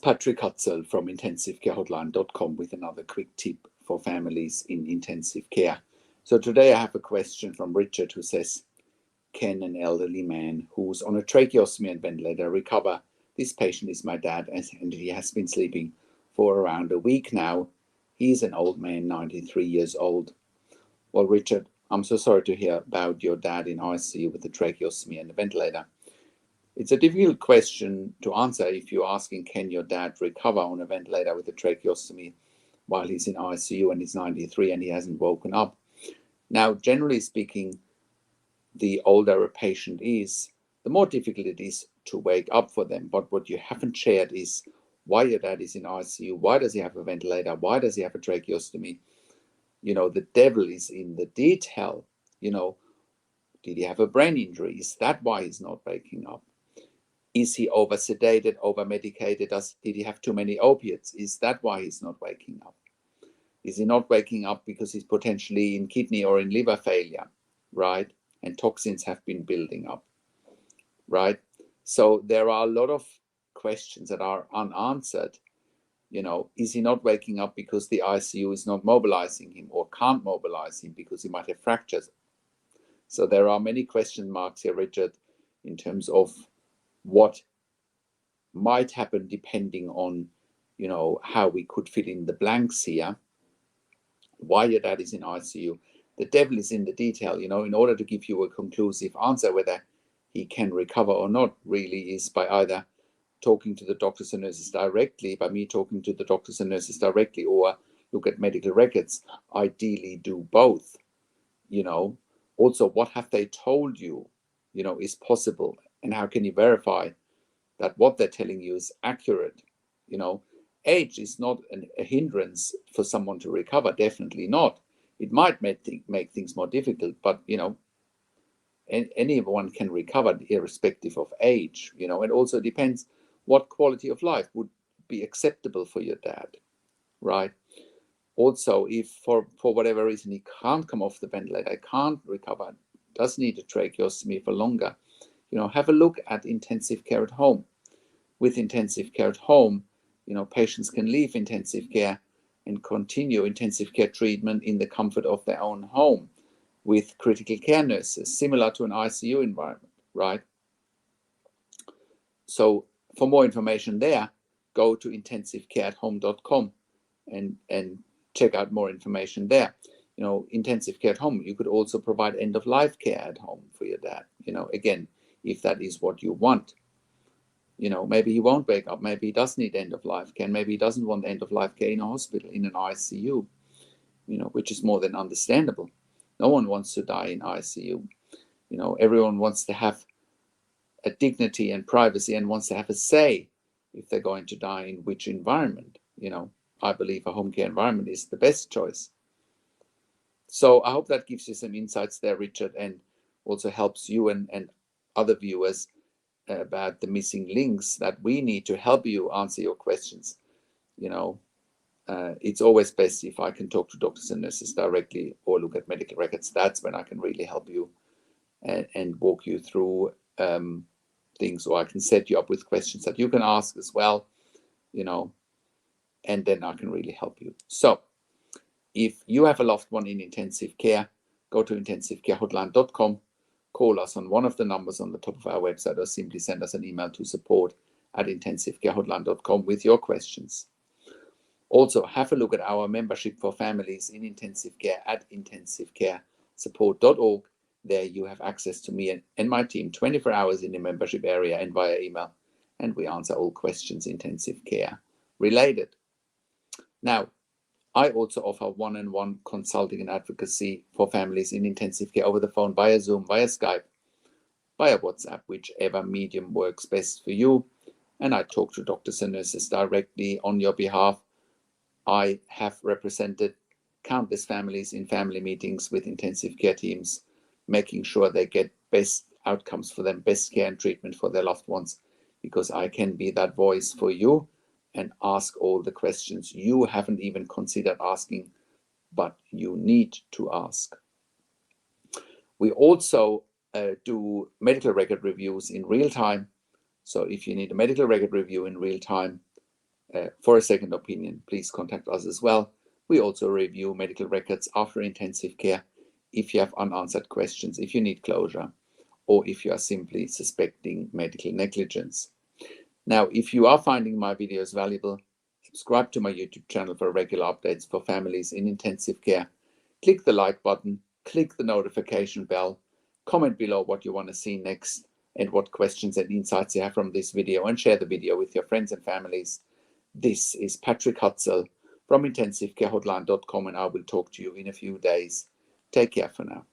Patrick Hutzel from intensivecarehotline.com with another quick tip for families in intensive care. So today I have a question from Richard who says, can an elderly man who's on a tracheostomy and ventilator recover? This patient is my dad and he has been sleeping for around a week now. He's an old man, 93 years old. Well, Richard, I'm so sorry to hear about your dad in ICU with the tracheostomy and the ventilator. It's a difficult question to answer if you're asking, can your dad recover on a ventilator with a tracheostomy while he's in ICU and he's 93 and he hasn't woken up? Now, generally speaking, the older a patient is, the more difficult it is to wake up for them. But what you haven't shared is why your dad is in ICU, why does he have a ventilator, why does he have a tracheostomy? You know, the devil is in the detail. You know, did he have a brain injury? Is that why he's not waking up? Is he over sedated, over medicated? Did he have too many opiates? Is that why he's not waking up? Is he not waking up because he's potentially in kidney or in liver failure, right? And toxins have been building up, right? So there are a lot of questions that are unanswered. You know, is he not waking up because the ICU is not mobilizing him or can't mobilize him because he might have fractures? So there are many question marks here, Richard, in terms of what might happen depending on, you know, how we could fill in the blanks here. Why your dad is in ICU. The devil is in the detail, you know, in order to give you a conclusive answer whether he can recover or not really is by either talking to the doctors and nurses directly, by me talking to the doctors and nurses directly, or look at medical records. Ideally do both, you know. Also, what have they told you, you know, is possible, and how can you verify that what they're telling you is accurate? You know, age is not a hindrance for someone to recover, definitely not. It might make things more difficult, but, you know, anyone can recover irrespective of age, you know. It also depends what quality of life would be acceptable for your dad, right? Also, if for whatever reason he can't come off the ventilator, can't recover, does need a tracheostomy for longer, you know, have a look at intensive care at home. With intensive care at home, you know, patients can leave intensive care and continue intensive care treatment in the comfort of their own home with critical care nurses, similar to an ICU environment, right? So for more information there, go to intensivecareathome.com and check out more information there. You know, intensive care at home, you could also provide end-of-life care at home for your dad, you know, again, if that is what you want. You know, maybe he won't wake up, maybe he does need end-of-life care, maybe he doesn't want end-of-life care in a hospital, in an ICU, you know, which is more than understandable. No one wants to die in ICU. You know, everyone wants to have a dignity and privacy and wants to have a say if they're going to die in which environment. You know, I believe a home care environment is the best choice. So I hope that gives you some insights there, Richard, and also helps you and other viewers about the missing links that we need to help you answer your questions. You know, it's always best if I can talk to doctors and nurses directly or look at medical records. That's when I can really help you and walk you through things, or I can set you up with questions that you can ask as well, you know, and then I can really help you. So if you have a loved one in intensive care, go to intensivecarehotline.com, call us on one of the numbers on the top of our website, or simply send us an email to support@intensivecarehotline.com with your questions. Also, have a look at our membership for families in intensive care at intensivecaresupport.org. There you have access to me and my team 24 hours in the membership area and via email, and we answer all questions intensive care related. Now, I also offer one-on-one consulting and advocacy for families in intensive care over the phone, via Zoom, via Skype, via WhatsApp, whichever medium works best for you. And I talk to doctors and nurses directly on your behalf. I have represented countless families in family meetings with intensive care teams, making sure they get best outcomes for them, best care and treatment for their loved ones, because I can be that voice for you and ask all the questions you haven't even considered asking, but you need to ask. We also do medical record reviews in real time. So if you need a medical record review in real time, for a second opinion, please contact us as well. We also review medical records after intensive care if you have unanswered questions, if you need closure, or if you are simply suspecting medical negligence. Now, if you are finding my videos valuable, subscribe to my YouTube channel for regular updates for families in intensive care. Click the like button, click the notification bell, comment below what you want to see next and what questions and insights you have from this video, and share the video with your friends and families. This is Patrick Hutzel from intensivecarehotline.com, and I will talk to you in a few days. Take care for now.